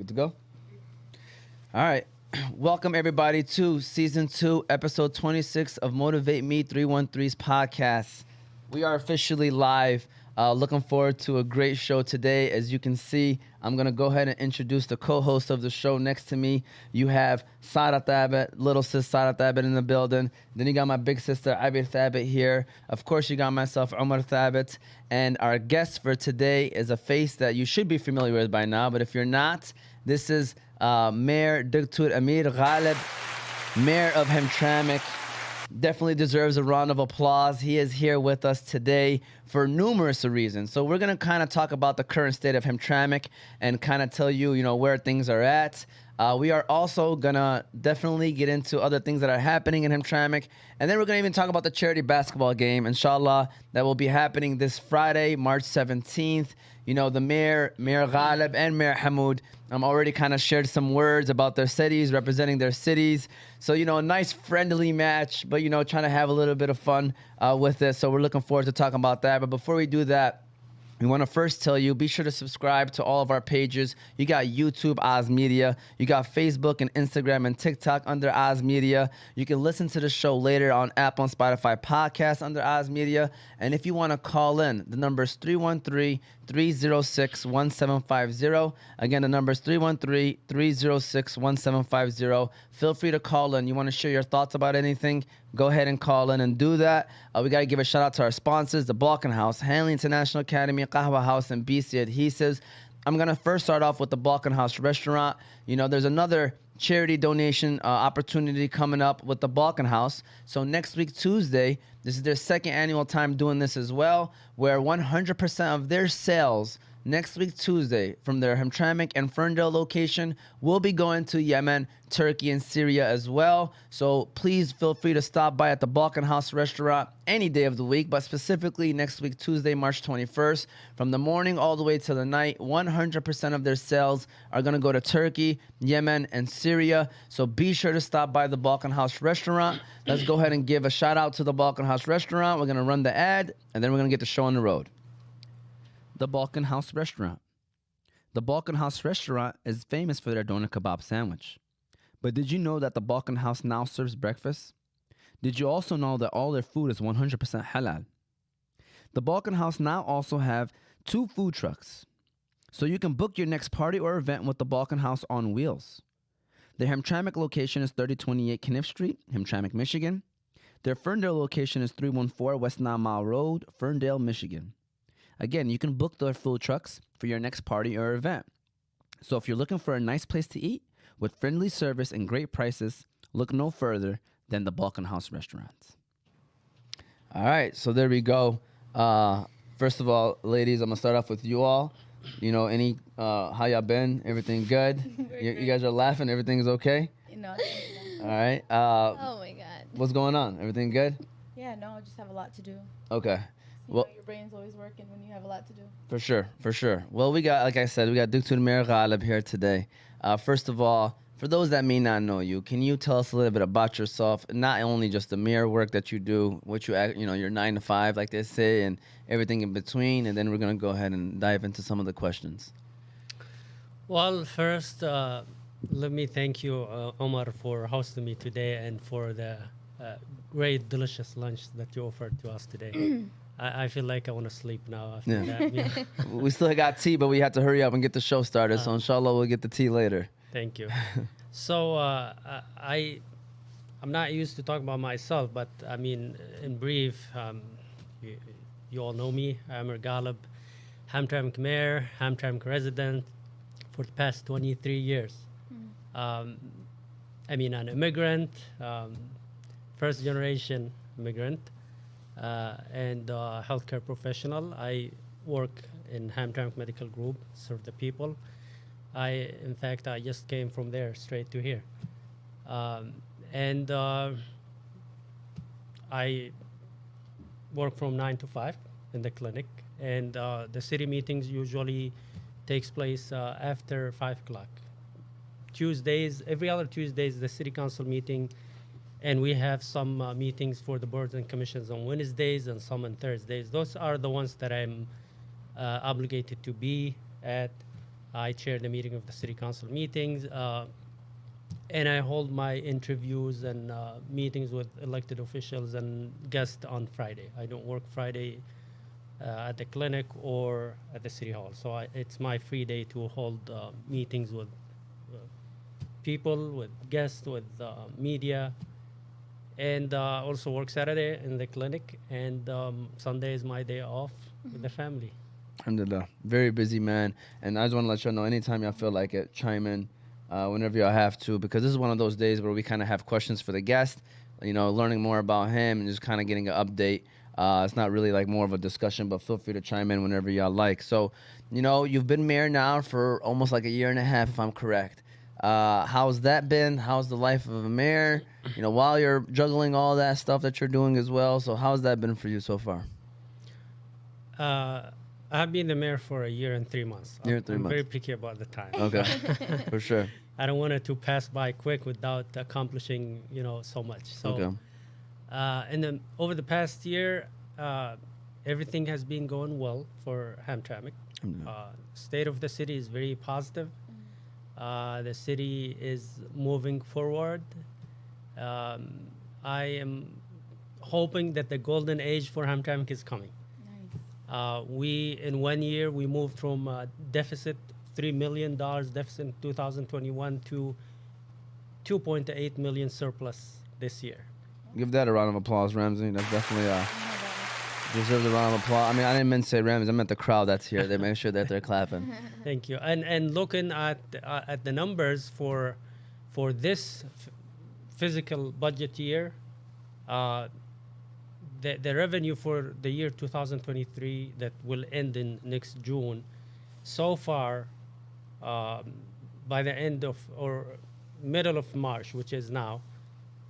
Good to go? All right. Welcome, everybody, to Season 2, Episode 26 of MotivateMe313's podcast. We are officially live. Looking forward to a great show today. As you can see, I'm going to go ahead and introduce the co-host of the show. Next to me, you have Sara Thabit, little sis Sara Thabit in the building. Then you got my big sister, Amer Thabit here. Of course, you got myself, Amer Thabit. And our guest for today is a face that you should be familiar with by now. But if you're not, this is Mayor Dr. Amer Ghalib, Mayor of Hamtramck. Definitely deserves a round of applause. He is here with us today for numerous reasons. So we're going to kind of talk about the current state of Hamtramck and kind of tell you, where things are at. We are also going to definitely get into other things that are happening in Hamtramck. And then we're going to even talk about the charity basketball game, inshallah, that will be happening this Friday, March 17th. The Mayor Ghalib and Mayor Hamoud already kind of shared some words about their cities, representing their cities. So, a nice friendly match, but, trying to have a little bit of fun with this. So we're looking forward to talking about that. But before we do that, we want to first tell you, be sure to subscribe to all of our pages. You got YouTube, Oz Media. You got Facebook and Instagram and TikTok under Oz Media. You can listen to the show later on Apple and Spotify podcasts under Oz Media. And if you want to call in, the number is 313-306-1750. Again, the number is 313-306-1750. Feel free to call in. You want to share your thoughts about anything? Go ahead and call in and do that. We got to give a shout out to our sponsors, the Balkan House, Hanley International Academy, Qahwa House, and BC Adhesives. I'm going to first start off with the Balkan House restaurant. There's another charity donation opportunity coming up with the Balkan House. So next week, Tuesday, this is their second annual time doing this as well, where 100% of their sales next week, Tuesday, from their Hamtramck and Ferndale location will be going to Yemen, Turkey, and Syria as well. So please feel free to stop by at the Balkan House restaurant any day of the week, but specifically next week, Tuesday, March 21st, from the morning all the way to the night. 100% of their sales are going to go to Turkey, Yemen, and Syria. So be sure to stop by the Balkan House restaurant. Let's go ahead and give a shout out to the Balkan House restaurant. We're going to run the ad, and then we're going to get the show on the road. The Balkan House restaurant. The Balkan House restaurant is famous for their doner kebab sandwich. But did you know that the Balkan House now serves breakfast? Did you also know that all their food is 100% halal? The Balkan House now also have 2 food trucks, so you can book your next party or event with the Balkan House on wheels. Their Hamtramck location is 3028 Kniff Street, Hamtramck, Michigan. Their Ferndale location is 314 West 9 Mile Road, Ferndale, Michigan. Again, you can book their food trucks for your next party or event. So if you're looking for a nice place to eat with friendly service and great prices, look no further than the Balkan House restaurants. All right, so there we go. First of all, ladies, I'm gonna start off with you all. How y'all been? Everything good? You guys are laughing. Everything's okay? No. All right. Oh my God. What's going on? Everything good? Yeah, no, I just have a lot to do. Okay. Well, your brain's always working when you have a lot to do. For sure. Well, we got, like I said, we got Dr. Amer Ghalib here today. First of all, for those that may not know you, can you tell us a little bit about yourself? Not only just the mayor work that you do, what you your 9 to 5, like they say, and everything in between, and then we're gonna go ahead and dive into some of the questions. Well, first, let me thank you, Omar, for hosting me today and for the great, delicious lunch that you offered to us today. I feel like I want to sleep now after that. Yeah. We still got tea, but we have to hurry up and get the show started. So inshallah, we'll get the tea later. Thank you. So I'm not used to talking about myself, but I mean, in brief, you all know me. Amer Ghalib, Hamtramck Mayor, Hamtramck resident for the past 23 years. An immigrant, first generation immigrant. And healthcare professional. I work in Hamtramck Medical Group, serve the people. In fact, I just came from there straight to here. I work from 9 to 5 in the clinic, and the city meetings usually takes place after 5 o'clock. Tuesdays, every other Tuesday is the city council meeting. And we have some meetings for the boards and commissions on Wednesdays and some on Thursdays. Those are the ones that I'm obligated to be at. I chair the meeting of the city council meetings, and I hold my interviews and meetings with elected officials and guests on Friday. I don't work Friday at the clinic or at the city hall. So it's my free day to hold meetings with people, with guests, with media, and also work Saturday in the clinic. And Sunday is my day off with the family. Alhamdulillah. Very busy, man. And I just want to let y'all know, anytime y'all feel like it, chime in whenever y'all have to, because this is one of those days where we kind of have questions for the guest, you know, learning more about him and just kind of getting an update. It's not really like more of a discussion, but feel free to chime in whenever y'all like. So, you know, you've been mayor now for almost like a year and a half, if I'm correct. How's that been? How's the life of a mayor? You know, while you're juggling all that stuff that you're doing as well. So how's that been for you so far? I've been the mayor for a year and 3 months. I'm months. very picky about the time. Okay, for sure. I don't want it to pass by quick without accomplishing, you know, so much. So, Okay. and then over the past year, everything has been going well for Hamtramck. State of the city is very positive. The city is moving forward. I am hoping that the golden age for Hamtramck is coming. We, in 1 year, we moved from deficit, $3 million deficit in 2021 to 2.8 million surplus this year. Give that a round of applause, Ramsey. That's definitely deserves a round of applause. I mean, I didn't mean to say Ramsey. I meant the crowd that's here. They make sure that they're clapping. Thank you. And looking at the numbers for this physical budget year, the revenue for the year 2023 that will end in next June, so far, by the end of or middle of March, which is now,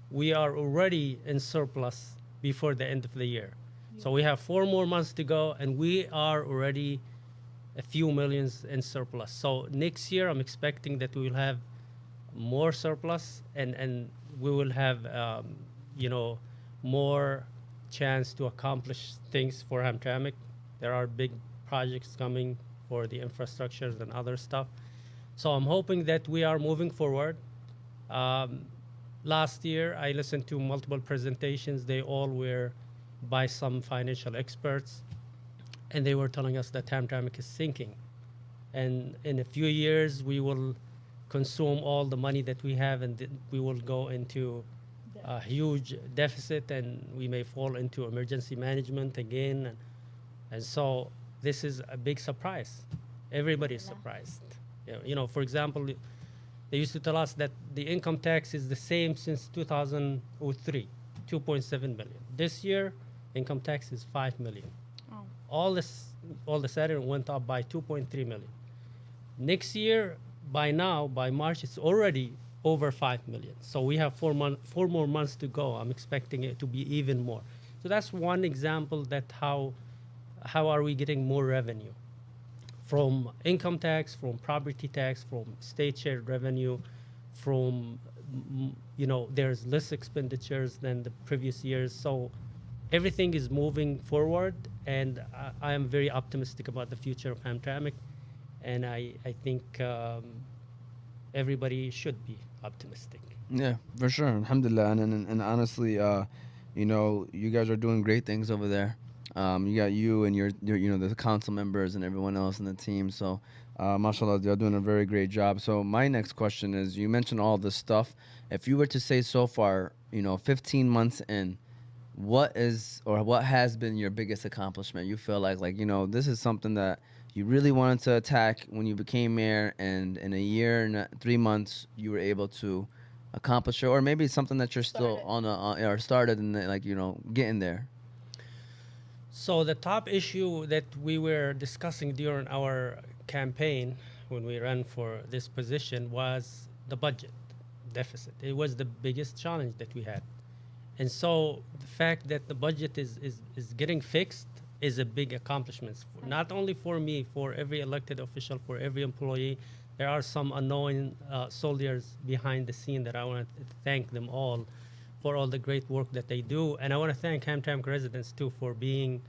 we are already in surplus before the end of the year. So we have 4 more months to go, and we are already a few millions in surplus. So next year, I'm expecting that we will have more surplus, and we will have, you know, more chance to accomplish things for Hamtramck. There are big projects coming for the infrastructures and other stuff. So I'm hoping that we are moving forward. Last year, I listened to multiple presentations. They all were by some financial experts, and they were telling us that Hamtramck is sinking. And in a few years, we will consume all the money that we have, and we will go into a huge deficit, and we may fall into emergency management again. And so this is a big surprise. Everybody is surprised. You know, for example, they used to tell us that the income tax is the same since 2003, 2.7 million. This year, income tax is 5 million. Oh. All the sudden it went up by 2.3 million. Next year, by now, by March, it's already over 5 million. So we have 4 more months to go. I'm expecting it to be even more. So that's one example that how are we getting more revenue from income tax, from property tax, from state shared revenue, from, you know, there's less expenditures than the previous years. So everything is moving forward, and I am very optimistic about the future of Hamtramck, and I think everybody should be optimistic. Yeah, for sure. Alhamdulillah. And honestly, you know, you guys are doing great things over there. You got you and your you know, the council members and everyone else in the team. So, mashallah, you're doing a very great job. So my next question is, you mentioned all this stuff. If you were to say so far, you know, 15 months in, what is or what has been your biggest accomplishment? You feel like, you know, this is something that you really wanted to attack when you became mayor, and in a year and 3 months you were able to accomplish it, or maybe it's something that you're still or started and like, you know, getting there. So the top issue that we were discussing during our campaign when we ran for this position was the budget deficit. It was the biggest challenge that we had. And so the fact that the budget is getting fixed is a big accomplishment, not only for me, for every elected official, for every employee. There are some unknown soldiers behind the scene that I want to thank them all for all the great work that they do. And I want to thank Hamtramck residents too for being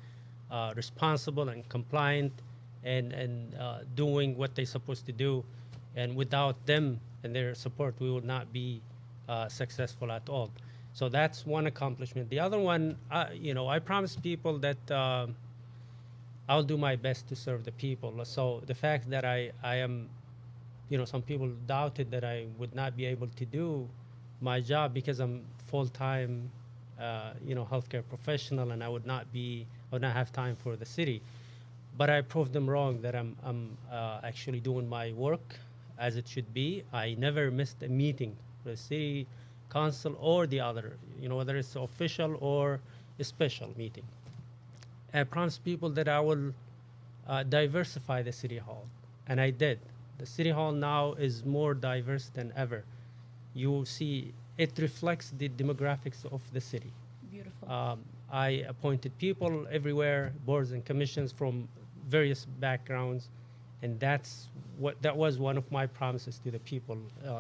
responsible and compliant and doing what they're supposed to do. And without them and their support, we would not be successful at all. So that's one accomplishment. The other one, I promised people that I'll do my best to serve the people. So the fact that I am, some people doubted that I would not be able to do my job because I'm full-time, healthcare professional, and I would not have time for the city. But I proved them wrong that I'm actually doing my work as it should be. I never missed a meeting with the city council or the other, whether it's official or a special meeting. I promised people that I will diversify the city hall, and I did. The city hall now is more diverse than ever. You will see it reflects the demographics of the city. Beautiful. I appointed people everywhere, boards and commissions from various backgrounds, and that was one of my promises to the people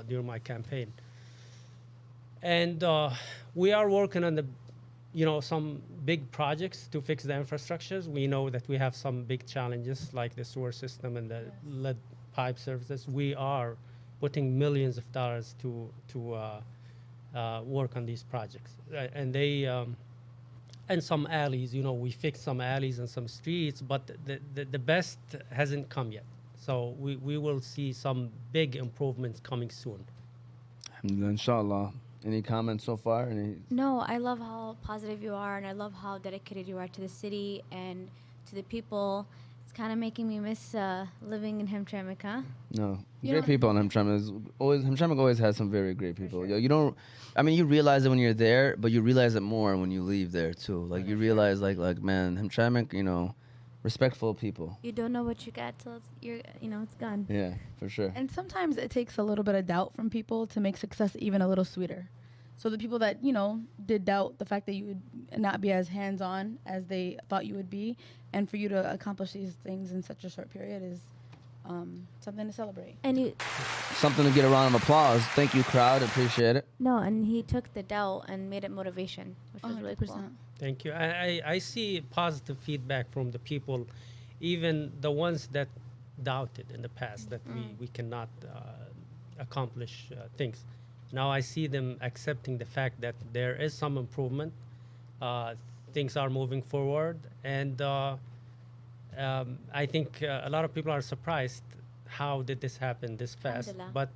during my campaign. And we are working on some big projects to fix the infrastructures. We know that we have some big challenges like the sewer system and the lead pipe services. We are putting millions of dollars to work on these projects, and they and some alleys. We fixed some alleys and some streets, but the best hasn't come yet. So we will see some big improvements coming soon. Inshallah. Any comments so far? No, I love how positive you are, and I love how dedicated you are to the city and to the people. It's kind of making me miss living in Hamtramck, huh? No, great people in Hamtramck. Hamtramck always has some very great people. Sure. You realize it when you're there, but you realize it more when you leave there too. Like you realize, man, Hamtramck, respectful people. You don't know what you got till it's gone. Yeah, for sure. And sometimes it takes a little bit of doubt from people to make success even a little sweeter. So the people that, did doubt the fact that you would not be as hands-on as they thought you would be, and for you to accomplish these things in such a short period is something to celebrate. And something to get a round of applause. Thank you, crowd. Appreciate it. No, and he took the doubt and made it motivation, which was really cool. Thank you. I see positive feedback from the people, even the ones that doubted in the past that we cannot accomplish things. Now I see them accepting the fact that there is some improvement. Things are moving forward, and I think a lot of people are surprised how did this happen this fast. But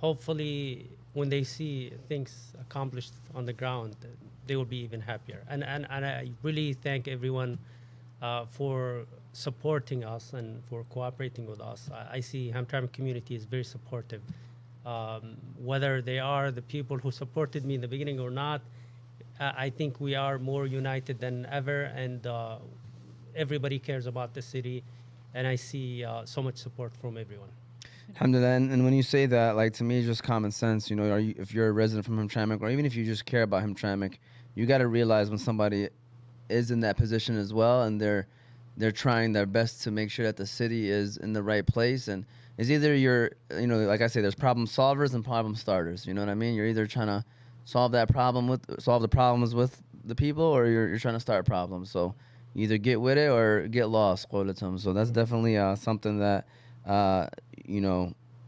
hopefully when they see things accomplished on the ground, they will be even happier. And I really thank everyone for supporting us and for cooperating with us. I see Hamtramck community is very supportive. Whether they are the people who supported me in the beginning or not, I think we are more united than ever, and everybody cares about the city, and I see so much support from everyone. Alhamdulillah. And when you say that, to me, it's just common sense. If you're a resident from Hamtramck, or even if you just care about Hamtramck, you got to realize when somebody is in that position as well, and they're trying their best to make sure that the city is in the right place. And it's either you're, like I say, there's problem solvers and problem starters. You know what I mean? You're either trying to solve the problems with the people, or you're trying to start problems. So you either get with it or get lost. So that's definitely something that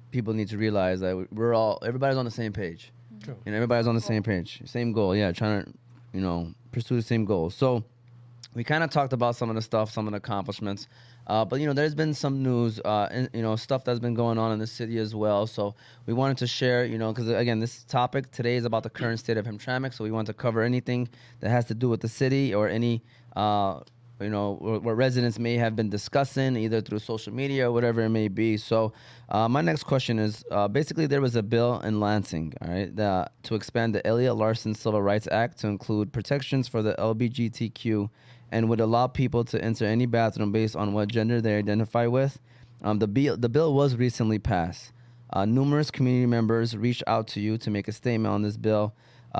people need to realize, that everybody's on the same page. True. Everybody's on the same page, same goal. Yeah, trying to pursue the same goal. So we kind of talked about some of the stuff, some of the accomplishments. But there's been some news, and stuff that's been going on in the city as well. So we wanted to share, because again, this topic today is about the current state of Hamtramck. So we want to cover anything that has to do with the city, or any, what residents may have been discussing either through social media or whatever it may be. So my next question is, basically there was a bill in Lansing, all right, to expand the Elliott Larson Civil Rights Act to include protections for the LGBTQ, and would allow people to enter any bathroom based on what gender they identify with. The bill was recently passed. Numerous community members reached out to you to make a statement on this bill.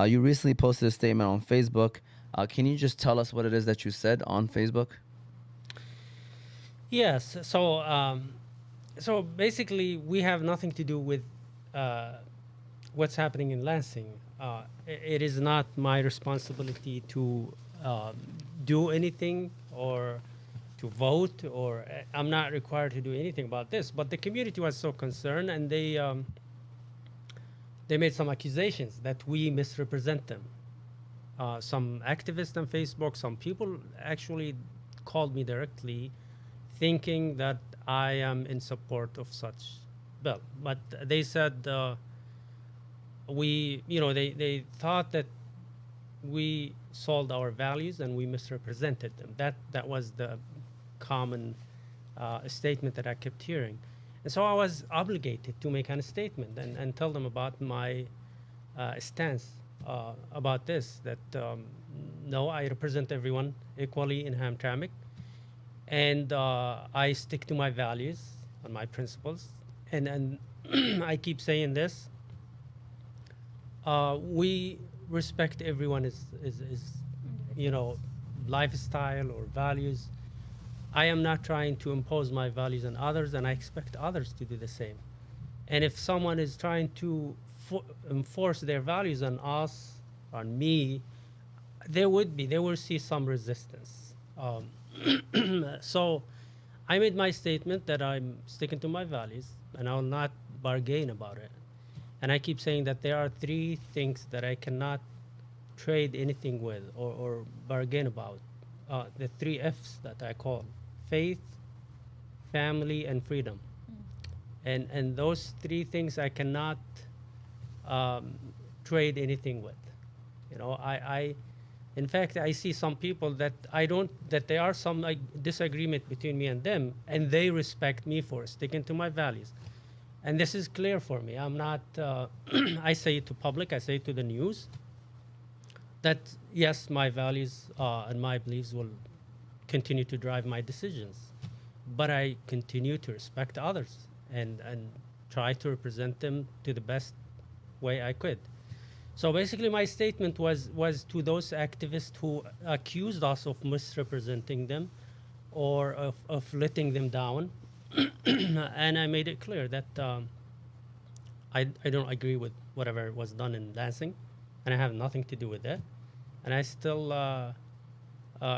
You recently posted a statement on Facebook. Can you just tell us what it is that you said on Facebook? Yes. So basically, we have nothing to do with what's happening in Lansing. It is not my responsibility to do anything or vote, or I'm not required to do anything about this. But the community was so concerned, and they made some accusations that we misrepresent them. Some activists on Facebook, some people actually called me directly, thinking that I am in support of such bill. But they said they thought that we sold our values and we misrepresented them. That was the common statement that I kept hearing. And so I was obligated to make a statement and tell them about my stance about this, that no, I represent everyone equally in Hamtramck, and I stick to my values and my principles. And I keep saying this, we respect everyone's lifestyle or values. I am not trying to impose my values on others, and I expect others to do the same. And if someone is trying to enforce their values on us, on me, they will see some resistance. So I made my statement that I'm sticking to my values, and I will not bargain about it. And I keep saying that there are 3 things that I cannot trade anything with or bargain about. The 3 F's that I call: faith, family, and freedom. And those 3 things I cannot trade anything with. In fact, I see some people that there are some disagreement between me and them, and they respect me for sticking to my values. And this is clear for me. I'm not, I say it to public, I say it to the news, that yes, my values and my beliefs will continue to drive my decisions. But I continue to respect others and try to represent them to the best way I could. So basically my statement was to those activists who accused us of misrepresenting them or of letting them down. And I made it clear that I don't agree with whatever was done in Lansing, and I have nothing to do with that. And I still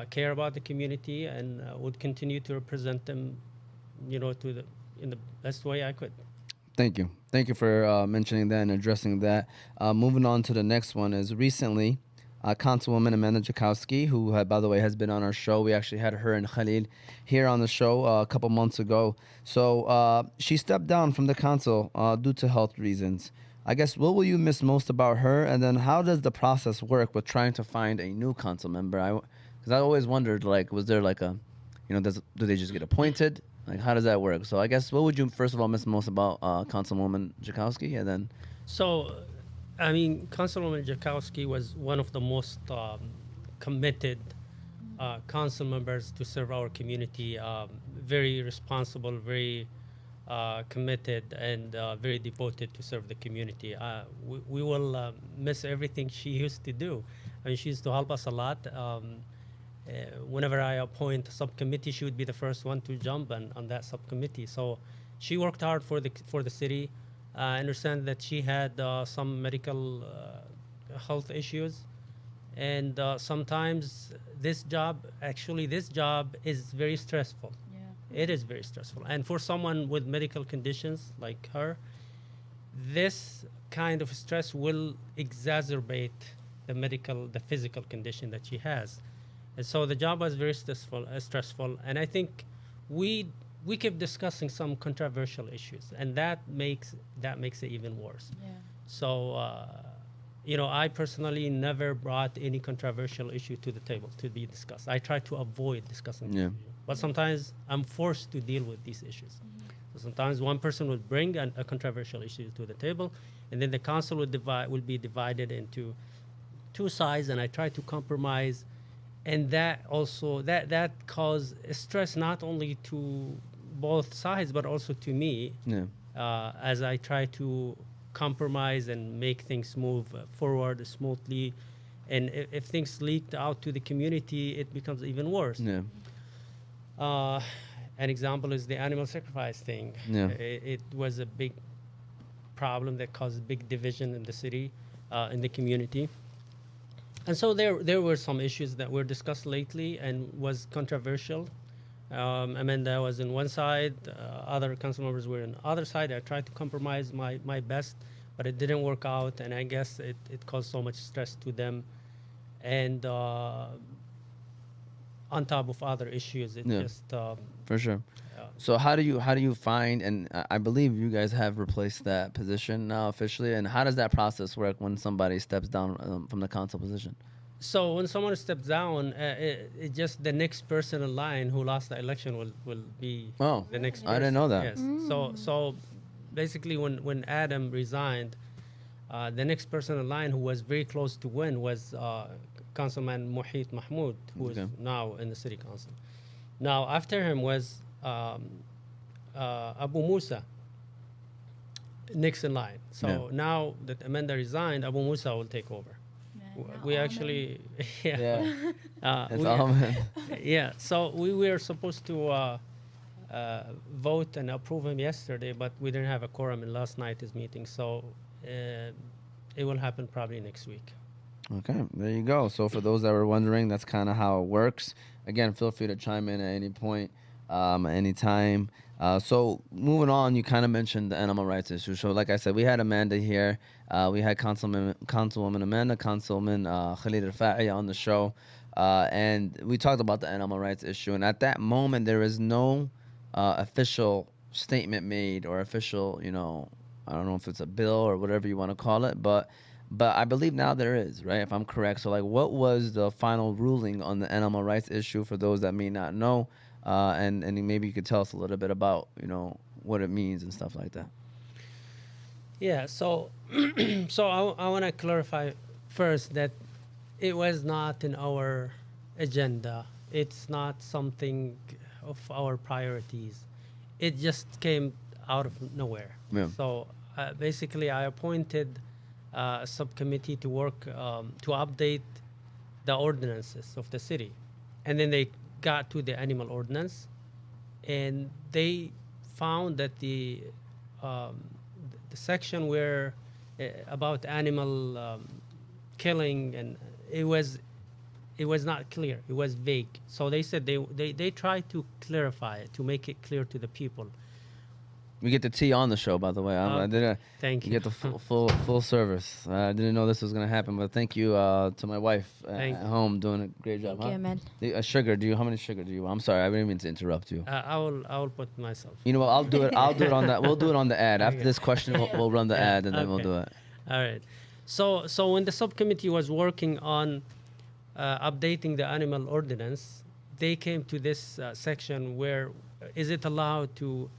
care about the community and would continue to represent them, in the best way I could. Thank you. Thank you for mentioning that and addressing that. Moving on to the next one is recently Councilwoman Amer Jackowski, who, by the way, has been on our show. We actually had her and Khalil here on the show a couple months ago. So she stepped down from the council due to health reasons. I guess, what will you miss most about her? And then how does the process work with trying to find a new council member? Because I always wondered, was there do they just get appointed? How does that work? So I guess, what would you first of all miss most about Councilwoman Jackowski? And then, Councilwoman Jackowski was one of the most committed council members to serve our community. Very responsible, very committed, and very devoted to serve the community. We will miss everything she used to do. She used to help us a lot. Whenever I appoint a subcommittee, she would be the first one to jump on that subcommittee. So she worked hard for the city. I understand that she had some medical health issues, and sometimes this job is very stressful. Yeah. It is very stressful, and for someone with medical conditions like her, this kind of stress will exacerbate the physical condition that she has. And so the job was very stressful, and I think we kept discussing some controversial issues, and that makes it even worse. Yeah. So I personally never brought any controversial issue to the table to be discussed. I try to avoid discussing them. But sometimes I'm forced to deal with these issues. Mm-hmm. So sometimes one person will bring a controversial issue to the table, and then the council will be divided into 2 sides, and I try to compromise. And that also that caused stress not only to both sides but also to me, as I try to compromise and make things move forward smoothly. And if things leaked out to the community, it becomes even worse. Yeah. An example is the animal sacrifice thing. Yeah. It was a big problem that caused big division in the city, in the community. And so there were some issues that were discussed lately and was controversial. Amanda was in one side, other council members were on the other side. I tried to compromise my best, but it didn't work out, and I guess it caused so much stress to them. And on top of other issues, it Yeah. just For sure. uh, So how do you find, and I believe you guys have replaced that position now officially, and how does that process work when somebody steps down from the council position? so when someone steps down, it just the next person in line who lost the election will be Oh, the next I didn't person. know that. Yes. So basically, when Adam resigned, the next person in line who was very close to win was Councilman Mohit Mahmoud, who is Okay. now in the city council. Now after him was Abu Musa, next in line. So Yeah. now that Amanda resigned, Abu Musa will take over. We actually, Yeah, it's we- all yeah. So we were supposed to vote and approve him yesterday, but we didn't have a quorum in last night's meeting. So it will happen probably next week. Okay, there you go. So for those that were wondering, that's kind of how it works. Again, feel free to chime in at any point, any time. So moving on, you kind of mentioned the animal rights issue. So like I said, we had Amanda here. We had Councilwoman Amanda, Councilman Khalid Rafa'i on the show. And we talked about the animal rights issue. And at that moment, there is no official statement made or official, I don't know if it's a bill or whatever you want to call it, but I believe now there is, right? If I'm correct. So like, what was the final ruling on the animal rights issue for those that may not know? And maybe you could tell us a little bit about, what it means and stuff like that. Yeah. So so I want to clarify first that it was not in our agenda. It's not something of our priorities. It just came out of nowhere. Yeah. So basically, I appointed a subcommittee to work to update the ordinances of the city, and then they got to the animal ordinance, and they found that the section where about animal killing, and it was not clear. It was vague. So they said they tried to clarify it, to make it clear to the people. We get the tea on the show, by the way. I didn't. Thank You you. get the full service. I didn't know this was gonna happen, but thank you to my wife Thank at you. home doing a great job. Thank you, Ahmed. Sugar? How many sugar do you want? I'm sorry, I didn't mean to interrupt you. I will put myself. You know what? I'll do it. I'll do it on that. We'll do it on the ad after Okay. this question. We'll run the Yeah, ad and then we'll okay. do it. All right. So when the subcommittee was working on updating the animal ordinance, they came to this section where is it allowed to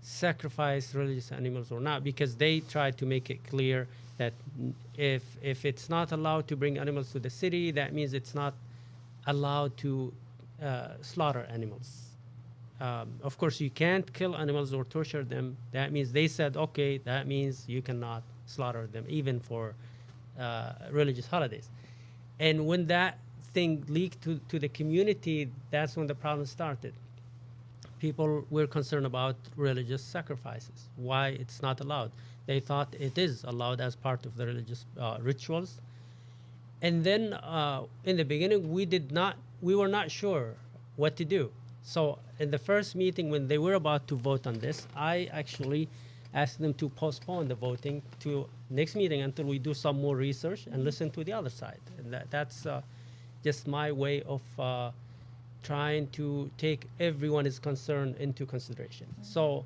sacrifice religious animals or not? Because they tried to make it clear that if it's not allowed to bring animals to the city, that means it's not allowed to slaughter animals. Of course, you can't kill animals or torture them. That means they said, okay, that means you cannot slaughter them, even for religious holidays. And when that thing leaked to the community, that's when the problem started. People were concerned about religious sacrifices, why it's not allowed. They thought it is allowed as part of the religious rituals. And then in the beginning, we were not sure what to do. So in the first meeting, when they were about to vote on this, I actually asked them to postpone the voting to next meeting until we do some more research and listen to the other side. And that's just my way of trying to take everyone's concern into consideration. So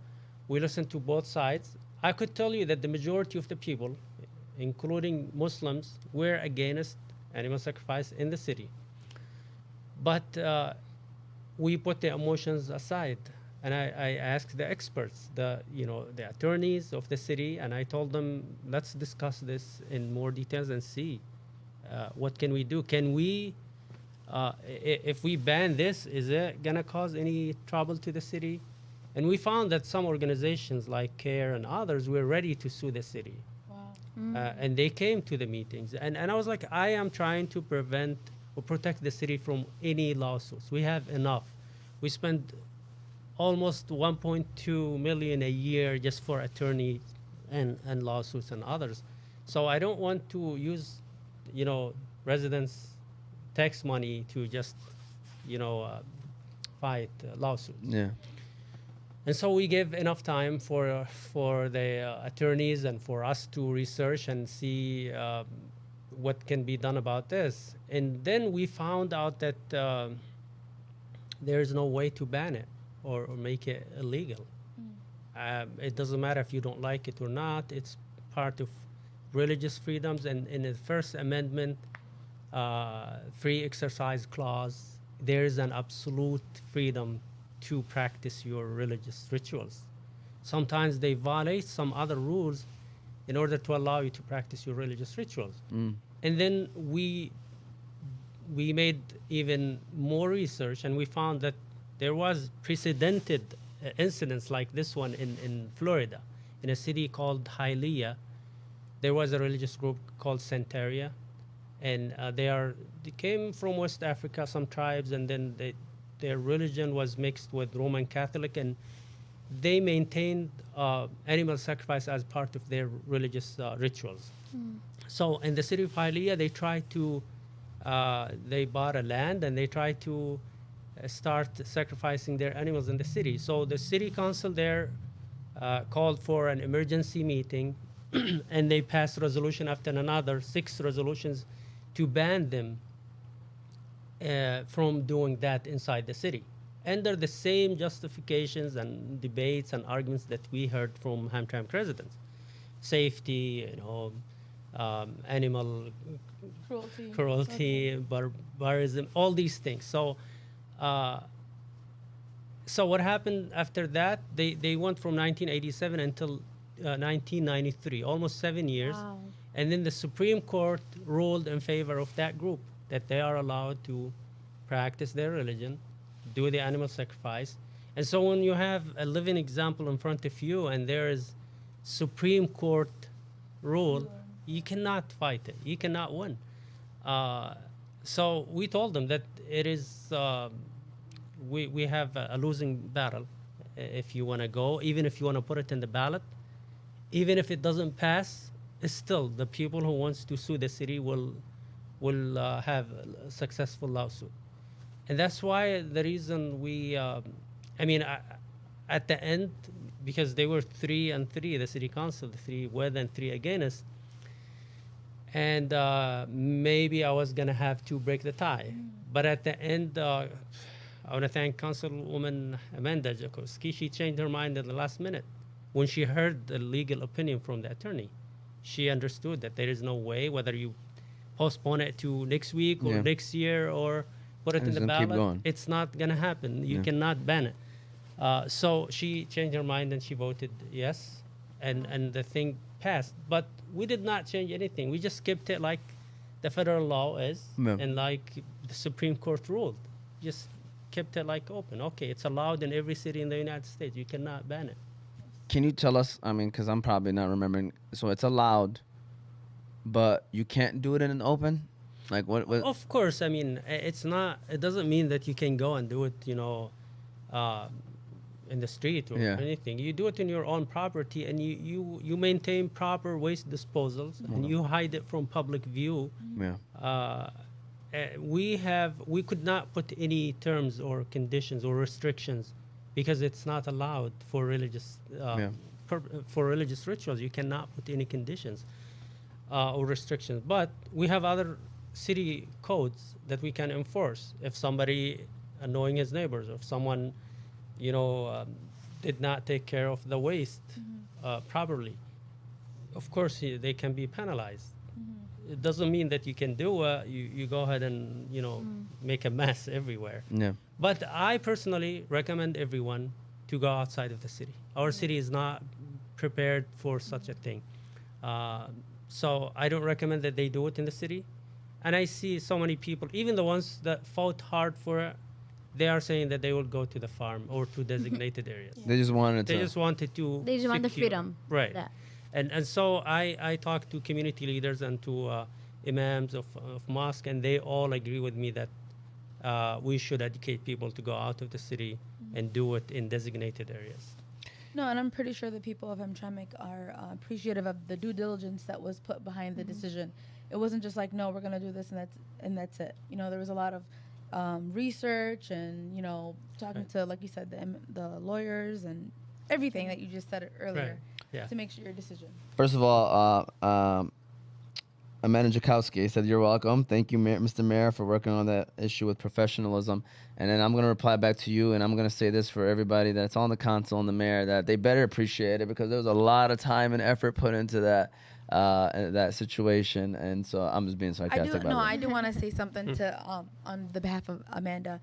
we listened to both sides. I could tell you that the majority of the people, including Muslims, were against animal sacrifice in the city. But we put the emotions aside, and I asked the experts, the attorneys of the city, and I told them, let's discuss this in more details and see what can we do. Can we, if we ban this, is it gonna cause any trouble to the city? And we found that some organizations like CARE and others were ready to sue the city. Wow. And they came to the meetings. And I was like, I am trying to prevent or protect the city from any lawsuits. We have enough. We spend almost 1.2 million a year just for attorneys and lawsuits and others. So I don't want to use, residents' tax money to just, fight lawsuits. Yeah. And so we give enough time for the attorneys and for us to research and see what can be done about this. And then we found out that there is no way to ban it or make it illegal. It doesn't matter if you don't like it or not. It's part of religious freedoms. And in the First Amendment, free exercise clause, there is an absolute freedom to practice your religious rituals. Sometimes they violate some other rules in order to allow you to practice your religious rituals. And then we made even more research, and we found that there was precedented incidents like this one in Florida, in a city called Hialeah. There was a religious group called Santeria, and they came from West Africa, some tribes, and then their religion was mixed with Roman Catholic, and they maintained animal sacrifice as part of their religious rituals. So in the city of Hialeah, they tried to, they bought a land and they tried to start sacrificing their animals in the city. So the city council there called for an emergency meeting and they passed resolution after another, 6 resolutions to ban them from doing that inside the city, under the same justifications and debates and arguments that we heard from Hamtramck residents: safety, animal cruelty, barbarism, all these things. So, so what happened after that? They went from 1987 until 1993, almost 7 years, Wow. and then the Supreme Court ruled in favor of that group, that they are allowed to practice their religion, do the animal sacrifice. And so when you have a living example in front of you and there is Supreme Court rule, you cannot fight it. You cannot win. So we told them that it is, we have a losing battle if you want to go, even if you want to put it in the ballot. Even if it doesn't pass, still the people who wants to sue the city will have a successful lawsuit. And that's why the reason we, at the end, because they were 3-3, the city council, the 3 with and 3 against, and maybe I was gonna have to break the tie. But at the end, I want to thank Councilwoman Amanda Jackowski. She changed her mind at the last minute when she heard the legal opinion from the attorney. She understood that there is no way, whether you postpone it to next week or next year or put it in the ballot, it's not going to happen. You cannot ban it. So she changed her mind and she voted yes, and the thing passed. But we did not change anything. We just kept it like the federal law is and like the Supreme Court ruled. Just kept it like open. Okay, it's allowed in every city in the United States. You cannot ban it. Can you tell us, because I'm probably not remembering, so it's allowed, but you can't do it in an open? Like what? Of course, it's not, it doesn't mean that you can go and do it, in the street or anything. You do it in your own property and you maintain proper waste disposals and you hide it from public view. We could not put any terms or conditions or restrictions because it's not allowed for religious for religious rituals. You cannot put any conditions or restrictions. But we have other city codes that we can enforce. If somebody annoying his neighbors, or if someone, did not take care of the waste properly, of course they can be penalized. It doesn't mean that you can do you go ahead and make a mess everywhere. But I personally recommend everyone to go outside of the city. Our city is not prepared for such a thing. So I don't recommend that they do it in the city. And I see so many people, even the ones that fought hard for it, they are saying that they will go to the farm or to designated areas. They just wanted to. They just want the freedom. Right. And so I talked to community leaders and to imams of mosque, and they all agree with me that we should educate people to go out of the city and do it in designated areas. No, and I'm pretty sure the people of Hamtramck are appreciative of the due diligence that was put behind the decision. It wasn't just like, no, we're going to do this and that's it. There was a lot of research and, you know, talking to, like you said, the lawyers and everything that you just said earlier to make sure your decision. First of all, Amanda Jackowski said, "You're welcome. Thank you, Mr. Mayor, for working on that issue with professionalism." And then I'm going to reply back to you, and I'm going to say this for everybody that's on the council and the mayor, that they better appreciate it, because there was a lot of time and effort put into that situation. And so I'm just being sarcastic about it. I do want to say something to on the behalf of Amanda.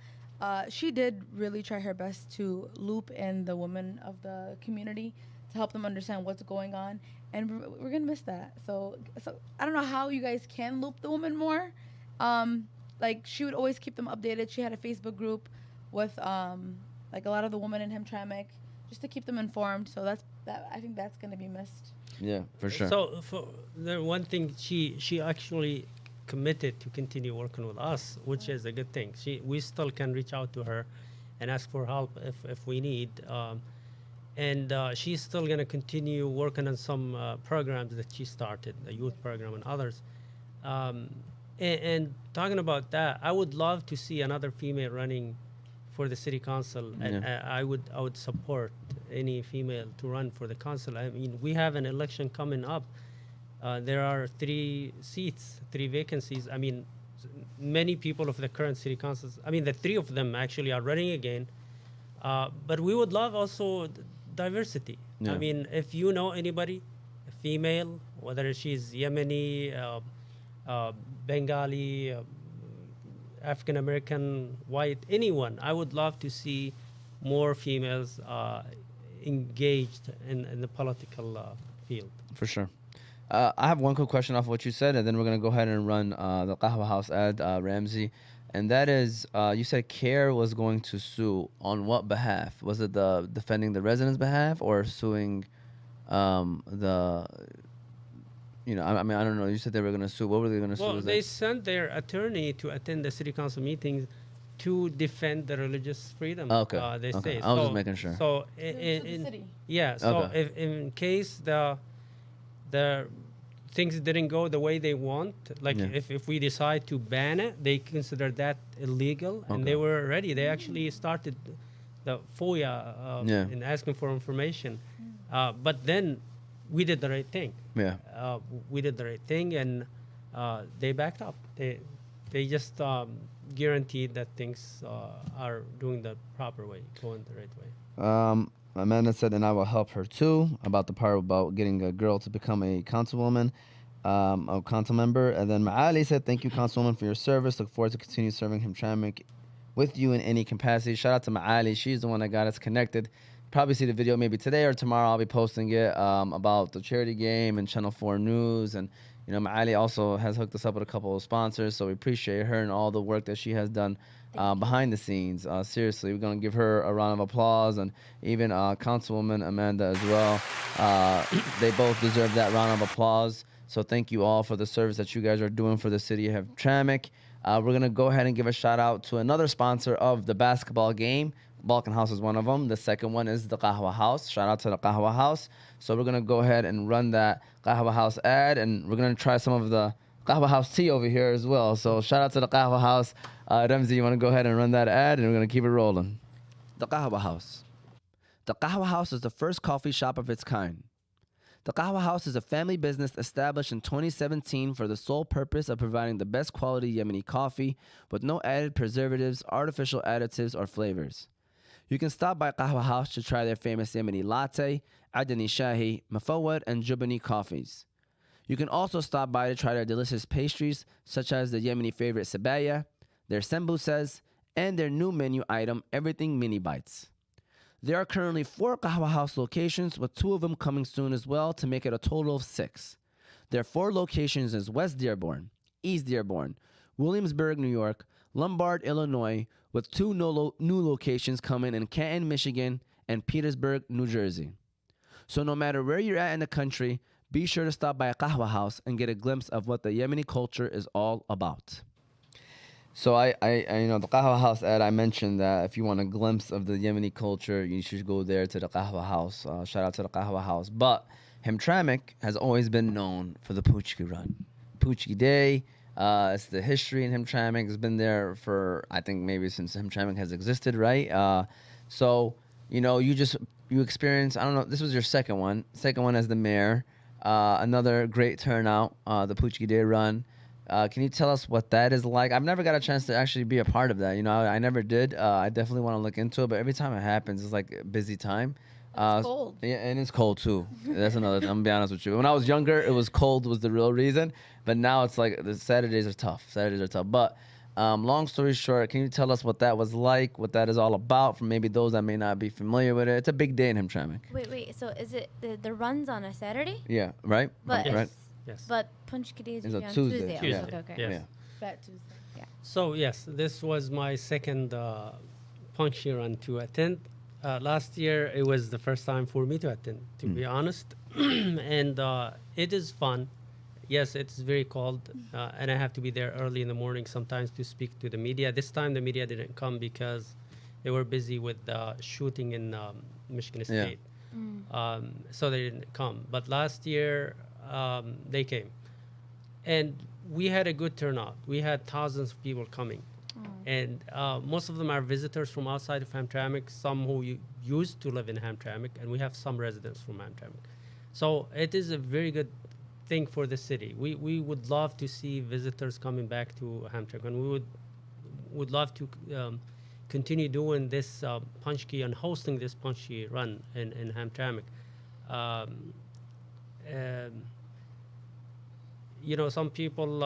She did really try her best to loop in the women of the community to help them understand what's going on. And we're going to miss that. So I don't know how you guys can loop the women more. Like, she would always keep them updated. She had a Facebook group with, like, a lot of the women in Hamtramck just to keep them informed. So I think that's going to be missed. Yeah, for sure. So for the one thing, she actually committed to continue working with us, which is a good thing. We still can reach out to her and ask for help if we need. And she's still going to continue working on some programs that she started, the youth program and others. And talking about that, I would love to see another female running for the city council. And I would support any female to run for the council. I mean, we have an election coming up. There are 3 vacancies. I mean, many people of the current city councils, I mean, the 3 of them actually are running again. But we would love also diversity. I mean, if you know anybody, a female, whether she's Yemeni, Bengali, African American, white, anyone, I would love to see more females engaged in the political field. For sure. I have one quick question off what you said, and then we're going to go ahead and run the Qahwa House ad, Ramsey. And that is, you said CARE was going to sue. On what behalf? Was it the defending the residents' behalf, or suing the, you know, I mean, I don't know. You said they were going to sue. What were they going to sue? Well, they sent their attorney to attend the city council meetings to defend the religious freedom. Okay. They say. I was just making sure. So, the city. yeah. So, Okay. if in case the things didn't go the way they want, like if we decide to ban it, they consider that illegal, and they were ready. They actually started the FOIA in asking for information, but then we did the right thing. We did the right thing, and they backed up. They just guaranteed that things are doing the proper way, going the right way. Amanda said, and I will help her too, about the part about getting a girl to become a councilwoman, a council member. And then Maali said, thank you, councilwoman, for your service. Look forward to continue serving Hamtramck with you in any capacity. Shout out to Maali. She's the one that got us connected. Probably see the video maybe today or tomorrow. I'll be posting it about the charity game and Channel 4 News. And, you know, Maali also has hooked us up with a couple of sponsors, so we appreciate her and all the work that she has done behind the scenes. Seriously, we're going to give her a round of applause, and even Councilwoman Amanda as well. They both deserve that round of applause. So thank you all for the service that you guys are doing for the city of Hamtramck. We're going to go ahead and give a shout out to another sponsor of the basketball game. Balkan House is one of them. The second one is the Qahwa House. Shout out to the Qahwa House. So we're going to go ahead and run that Qahwa House ad, and we're going to try some of the Qahwa House tea over here as well. So shout out to the Qahwa House. Ramzi, you want to go ahead and run that ad, and we're going to keep it rolling. The Qahwa House. The Qahwa House is the first coffee shop of its kind. The Qahwa House is a family business established in 2017 for the sole purpose of providing the best quality Yemeni coffee with no added preservatives, artificial additives, or flavors. You can stop by Qahwa House to try their famous Yemeni latte, Adani Shahi, Mafawad, and Jubani coffees. You can also stop by to try their delicious pastries, such as the Yemeni favorite Sabaya, their sembusas, and their new menu item, Everything Mini Bites. There are currently 4 Qahwa House locations, with 2 of them coming soon as well, to make it a total of 6. Their 4 locations is West Dearborn, East Dearborn, Williamsburg, New York, Lombard, Illinois, with 2 new locations coming in Canton, Michigan, and Petersburg, New Jersey. So no matter where you're at in the country, be sure to stop by a Qahwa House and get a glimpse of what the Yemeni culture is all about. So I you know, the Qahwa House ad, I mentioned that if you want a glimpse of the Yemeni culture, you should go there to the Qahwa House. Shout out to the Qahwa House. But Hamtramck has always been known for the Punchie Run. Punchie Day, It's the history in Hamtramck. It's been there for, I think, maybe since Hamtramck has existed, right? So, you experienced, I don't know, this was your second one as the mayor. Another great turnout, the Punchie Run. Can you tell us what that is like? I've never got a chance to actually be a part of that. I never did. I definitely want to look into it, but every time it happens, it's like a busy time. It's cold. Yeah, and it's cold too. That's another. I'm gonna be honest with you. When I was younger, it was cold was the real reason, but now it's like the Saturdays are tough. But long story short, can you tell us what that was like, what that is all about, for maybe those that may not be familiar with it? It's a big day in Hamtramck. Wait. So is it the runs on a Saturday? Yeah, right. But right. Yes. But Punch Kitty is It's a usually on Tuesday. Tuesday. Tuesday. Okay. Yes. Yeah. Fat Tuesday. So yes, this was my second Punchie Run to attend. Last year, it was the first time for me to attend, to be honest. And it is fun. Yes, it's very cold, and I have to be there early in the morning sometimes to speak to the media. This time, the media didn't come because they were busy with shooting in Michigan Yeah. State. So they didn't come. But last year, they came. And we had a good turnout. We had thousands of people coming. And most of them are visitors from outside of Hamtramck, some who used to live in Hamtramck, and we have some residents from Hamtramck. So it is a very good thing for the city. We would love to see visitors coming back to Hamtramck, and we would love to continue doing this Punchie and hosting this Punchie Run in Hamtramck. Some people,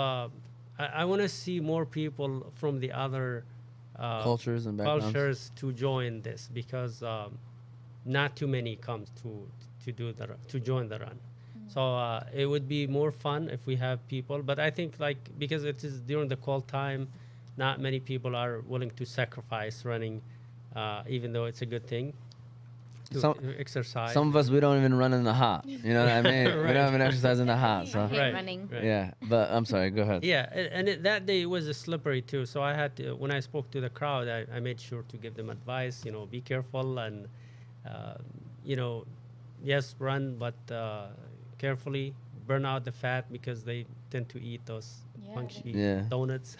I want to see more people from the other Cultures and backgrounds. cultures to join this, because not too many comes to join the run. So it would be more fun if we have people, but I think because it is during the cold time, not many people are willing to sacrifice running, even though it's a good thing to exercise. Some of us, we don't even run in the hot. You know what I mean? We don't even exercise in the hot. I So hate Right. running. Right. yeah, but I'm sorry. Go ahead. Yeah, that day was slippery too. So I had to, when I spoke to the crowd, I made sure to give them advice. Be careful and, yes, run, but carefully. Burn out the fat, because they tend to eat those Yeah, punchy Yeah. donuts.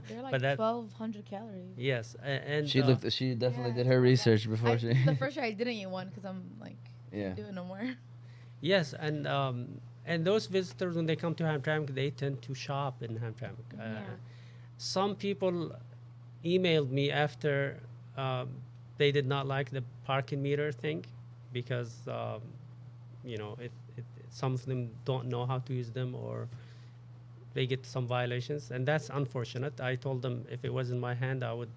They're like But that- 1,200 calories. Yes, and She looked. She definitely Yeah, did her research before she. The first year I didn't eat one because I'm like, Yeah. can't do it no more. Yes, and those visitors, when they come to Hamtramck, they tend to shop in Hamtramck. Some people emailed me after they did not like the parking meter thing, because some of them don't know how to use them, or they get some violations, and that's unfortunate. I told them if it was in my hand, I would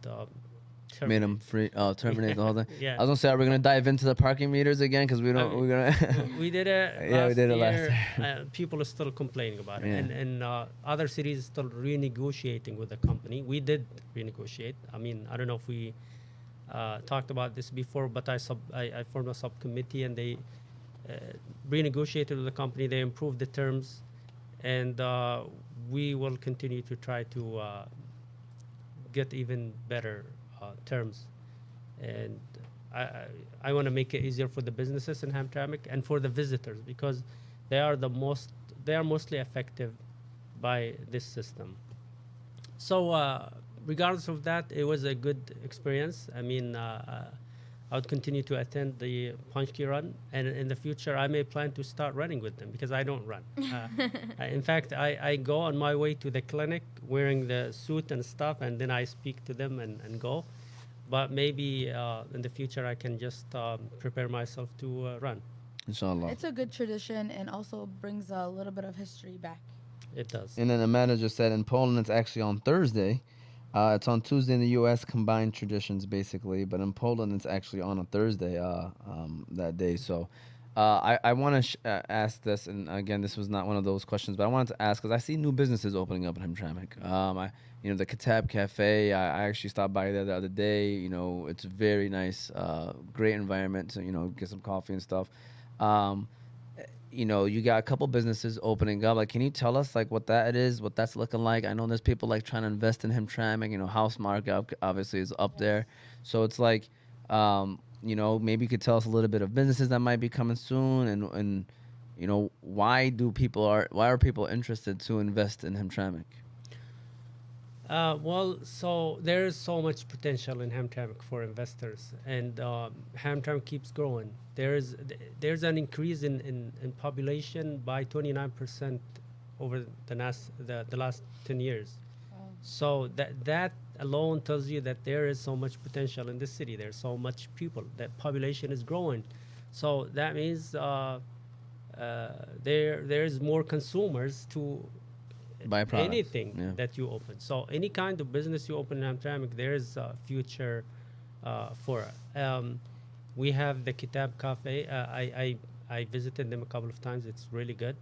Made them free. Terminate the whole thing. Yeah. I was gonna say, are we gonna dive into the parking meters again? Because we don't. We're gonna. We did it. Yeah, we did it last year. People are still complaining about it, Yeah. and other cities still renegotiating with the company. We did renegotiate. I mean, I don't know if we talked about this before, but I formed a subcommittee, and they renegotiated with the company. They improved the terms, and we will continue to try to get even better terms. And I want to make it easier for the businesses in Hamtramck and for the visitors, because they are mostly affected by this system. So regardless of that, it was a good experience. I mean, I would continue to attend the Punchie Run, and in the future, I may plan to start running with them, because I don't run. In fact, I go on my way to the clinic wearing the suit and stuff, and then I speak to them and go. But maybe in the future, I can just prepare myself to run. Inshallah. It's a good tradition and also brings a little bit of history back. It does. And then the manager said in Poland it's actually on Thursday. It's on Tuesday in the U.S. Combined traditions, basically, but in Poland it's actually on a Thursday that day. So I want to ask this, and again, this was not one of those questions, but I wanted to ask because I see new businesses opening up in Hamtramck. The Kitab Cafe, I actually stopped by there the other day. It's very nice, great environment to get some coffee and stuff. You got a couple businesses opening up. Like, can you tell us what that is, what that's looking like? I know there's people trying to invest in Hamtramck. House market obviously is up there, so it's maybe you could tell us a little bit of businesses that might be coming soon, and why are people interested to invest in Hamtramck? Well, so there is so much potential in Hamtramck for investors, and Hamtramck keeps growing. There's an increase in population by 29% over the last 10 years. So that alone tells you that there is so much potential in this city. There's so much people. That population is growing. So that means there's more consumers to Buy products. anything Yeah. that you open. So any kind of business you open in Hamtramck, there's a future for it. We have the Kitab Cafe. I visited them a couple of times. It's really good.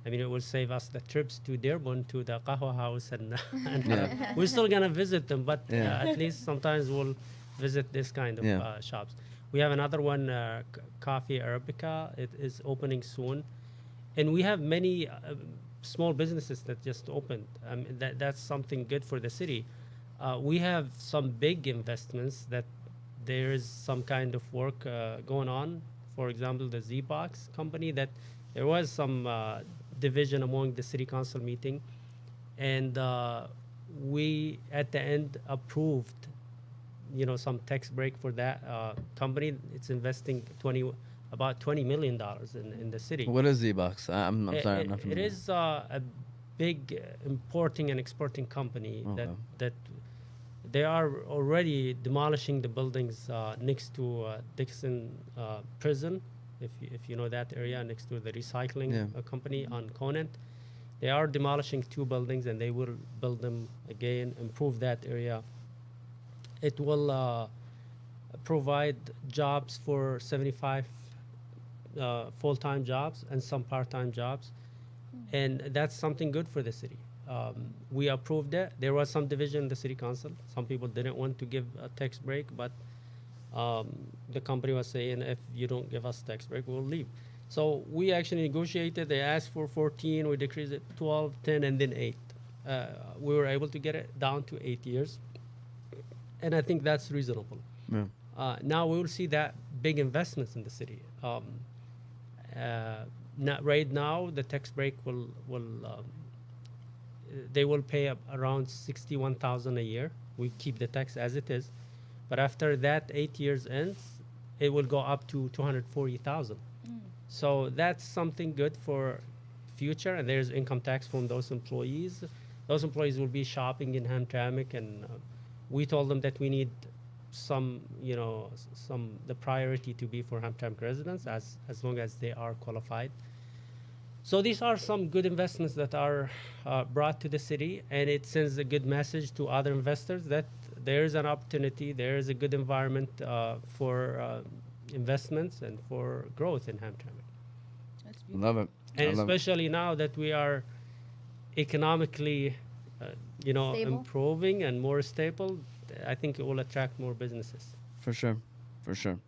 I mean, it will save us the trips to Dearborn to the Qahwa House, and, we're still gonna visit them, but Yeah. at least sometimes we'll visit this kind of Yeah. shops. We have another one, Coffee Arabica. It is opening soon, and we have many small businesses that just opened. That's something good for the city. We have some big investments that there is some kind of work going on. For example, the Z-Box company, that there was some division among the city council meeting, and we at the end approved, some tax break for that company. It's investing about $20 million in the city. What is Z-Box? I'm sorry, I'm It not familiar. is a big importing and exporting company Okay. that they are already demolishing the buildings next to Dixon Prison, if you know that area, next to the recycling company on Conant. They are demolishing 2 buildings, and they will build them again, improve that area. It will provide jobs for 75 full-time jobs and some part-time jobs, and that's something good for the city. We approved it. There was some division in the city council. Some people didn't want to give a tax break, but the company was saying, if you don't give us tax break, we'll leave. So we actually negotiated. They asked for 14. We decreased it 12, 10, and then 8. We were able to get it down to 8 years, and I think that's reasonable. Yeah. Now we will see that big investments in the city. Not right now, the tax break will they will pay around 61,000 a year. We keep the tax as it is, but after that 8 years ends, it will go up to 240,000. So that's something good for future, and there's income tax from those employees. Those employees will be shopping in Hamtramck, and we told them that we need the priority to be for Hamtramck residents as long as they are qualified. So these are some good investments that are brought to the city, and it sends a good message to other investors that there is an opportunity, there is a good environment for investments and for growth in Hamtramck. That's beautiful. Love it. And I love it. especially now that we are economically, Stable. improving and more stable, I think it will attract more businesses. For sure. For sure.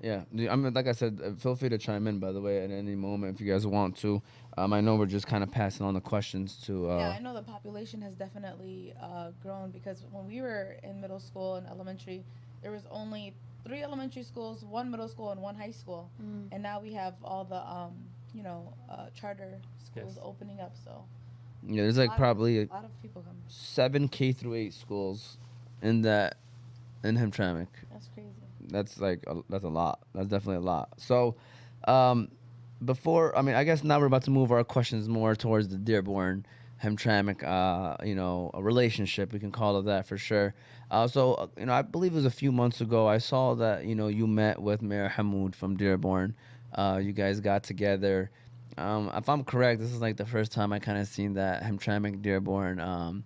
Yeah. I mean, like I said, feel free to chime in, by the way, at any moment if you guys want to. I know we're just kind of passing on the questions to. Yeah, I know the population has definitely grown, because when we were in middle school and elementary, there was only 3 elementary schools, 1 middle school, and 1 high school. And now we have all the, charter schools Yes. opening up. So Yeah, there's like probably a lot of people come. 7 K-8 schools in Hamtramck. That's crazy. That's that's a lot. That's definitely a lot. So, I guess now we're about to move our questions more towards the Dearborn Hamtramck, a relationship, we can call it that for sure. So, I believe it was a few months ago, I saw that, you met with Mayor Hamoud from Dearborn. You guys got together. If I'm correct, this is like the first time I kind of seen that Hamtramck Dearborn,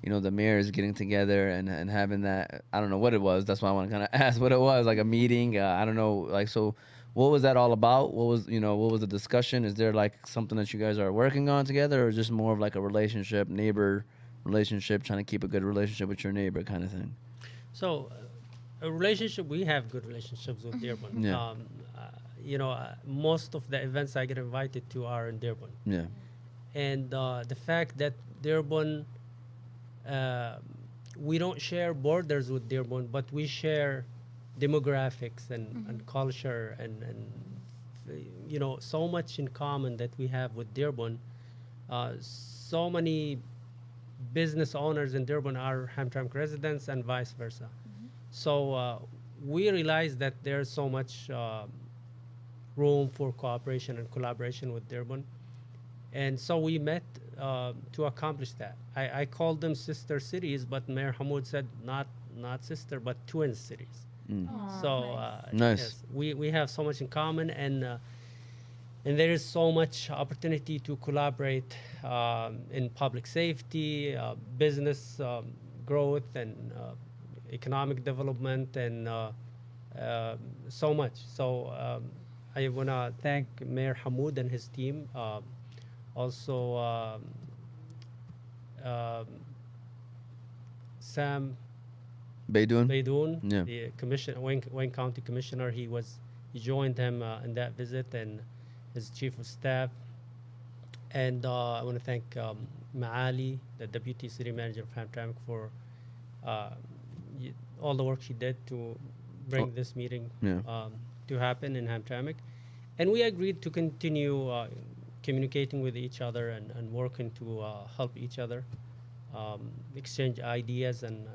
the mayors getting together and having that. I don't know what it was. That's why I want to kind of ask what it was, like a meeting. I don't know. So what was that all about? What was the discussion? Is there like something that you guys are working on together, or just more of like a neighbor relationship, trying to keep a good relationship with your neighbor kind of thing? So, a relationship, we have good relationships with Dearborn. Yeah. Most of the events I get invited to are in Dearborn. Yeah. And the fact that Dearborn, we don't share borders with Dearborn, but we share demographics and culture and so much in common that we have with Dearborn. So many business owners in Dearborn are Hamtramck residents and vice versa. So we realized that there's so much room for cooperation and collaboration with Dearborn. And so we met to accomplish that. I called them sister cities, but Mayor Hamoud said not sister, but twin cities. So Nice. yes, we have so much in common, and there is so much opportunity to collaborate in public safety, business growth, and economic development, and so much. So I want to thank Mayor Hamoud and his team. Also, Sam Baidoun? Baidoun, Yeah. the Wayne County Commissioner, he joined him in that visit, and his chief of staff. And I want to thank Maali, the deputy city manager of Hamtramck, for all the work she did to bring this meeting to happen in Hamtramck. And we agreed to continue communicating with each other and working to help each other, exchange ideas, and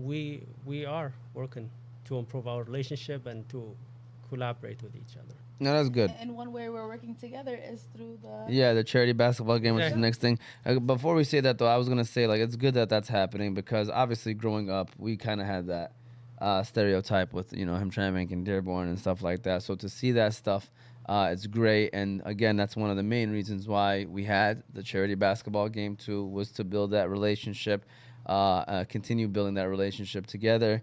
we are working to improve our relationship and to collaborate with each other. No, that's good. And one way we're working together is through the Yeah, the charity basketball game, which is the Yeah. next thing. Before we say that, though, I was going to say, like, it's good that that's happening because obviously growing up, we kind of had that stereotype with, Hamtramck and Dearborn and stuff like that. So to see that stuff, it's great. And again, that's one of the main reasons why we had the charity basketball game, too, was to build that relationship, continue building that relationship together.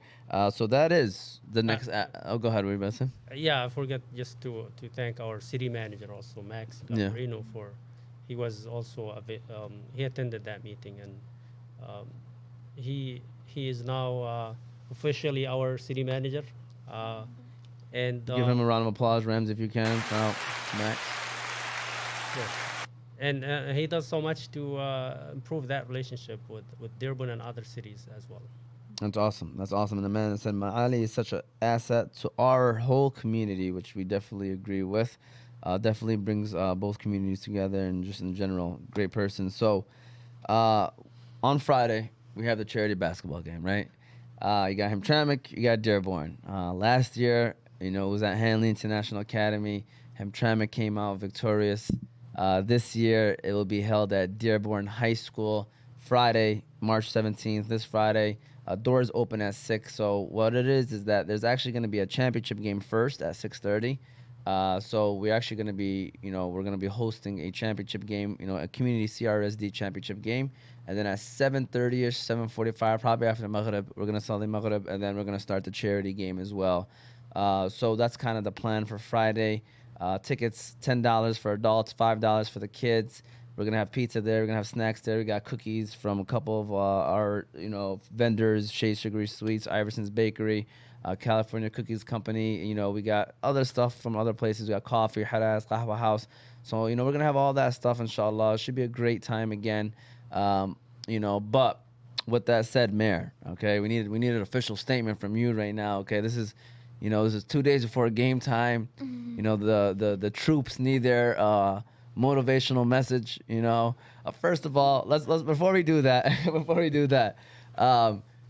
So that is the next. Go ahead, what were you about to say? Yeah, I forgot just to thank our city manager also, Max Yeah. Gambarino, he was also he attended that meeting, and he is now officially our city manager. And Give him a round of applause, Rams, if you can. Shout out Max. yes. And he does so much to improve that relationship with Dearborn and other cities as well. That's awesome. That's awesome. And the man said, Maali is such an asset to our whole community, which we definitely agree with. Definitely brings both communities together and just in general, great person. So on Friday, we have the charity basketball game, right? You got Hamtramck, you got Dearborn. Last year, it was at Hanley International Academy. Hamtramck came out victorious. This year, it will be held at Dearborn High School, Friday, March 17th, this Friday. Doors open at 6. So what it is that there's actually going to be a championship game first at 6:30. So we're actually going to be, we're going to be hosting a championship game, a community CRSD championship game. And then at 7:30ish, 7:45, probably after the Maghrib, we're going to Salah Maghrib, and then we're going to start the charity game as well. So that's kind of the plan for Friday. Tickets, $10 for adults, $5 for the kids. We're going to have pizza there. We're going to have snacks there. We got cookies from a couple of our, vendors, Shea Sugary Sweets, Iverson's Bakery, California Cookies Company. We got other stuff from other places. We got coffee, Haras, Qahwa House. So, we're going to have all that stuff, inshallah. It should be a great time again. But with that said, Mayor, okay, we need an official statement from you right now, okay? This is 2 days before game time. The troops need their motivational message. First of all, let's before we do that,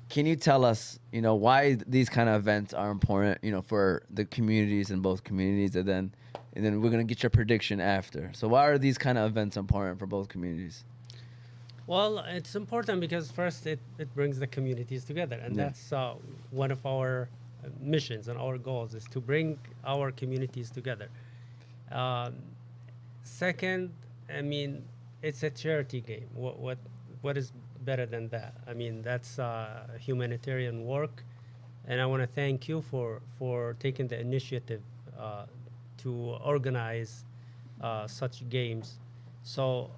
can you tell us, why these kind of events are important, for the communities in both communities, and then we're gonna get your prediction after. So why are these kind of events important for both communities? Well, it's important because first it brings the communities together, and Yeah. that's one of our missions and our goals is to bring our communities together. Second, it's a charity game. What is better than that? That's humanitarian work, and I want to thank you for taking the initiative to organize such games. So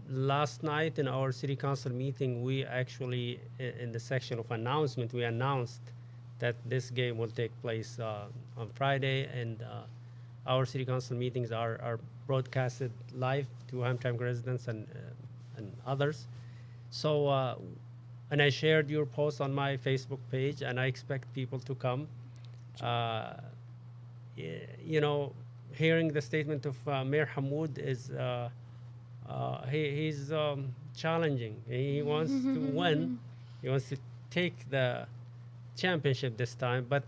last night in our city council meeting, we actually, in the section of announcement, we announced that this game will take place on Friday, and our city council meetings are broadcasted live to Hamtramck residents and others. So, and I shared your post on my Facebook page, and I expect people to come. Hearing the statement of Mayor Hamoud is he's challenging. He wants to win. He wants to take the championship this time. But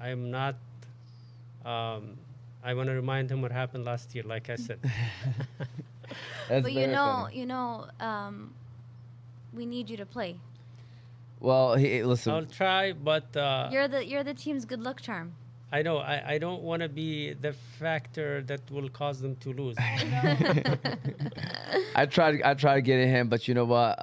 I'm not. I want to remind him what happened last year. Like I said. That's But very funny. we need you to play. Well, listen. I'll try, but You're the team's good luck charm. I know I don't want to be the factor that will cause them to lose. I try to get at him, but you know what?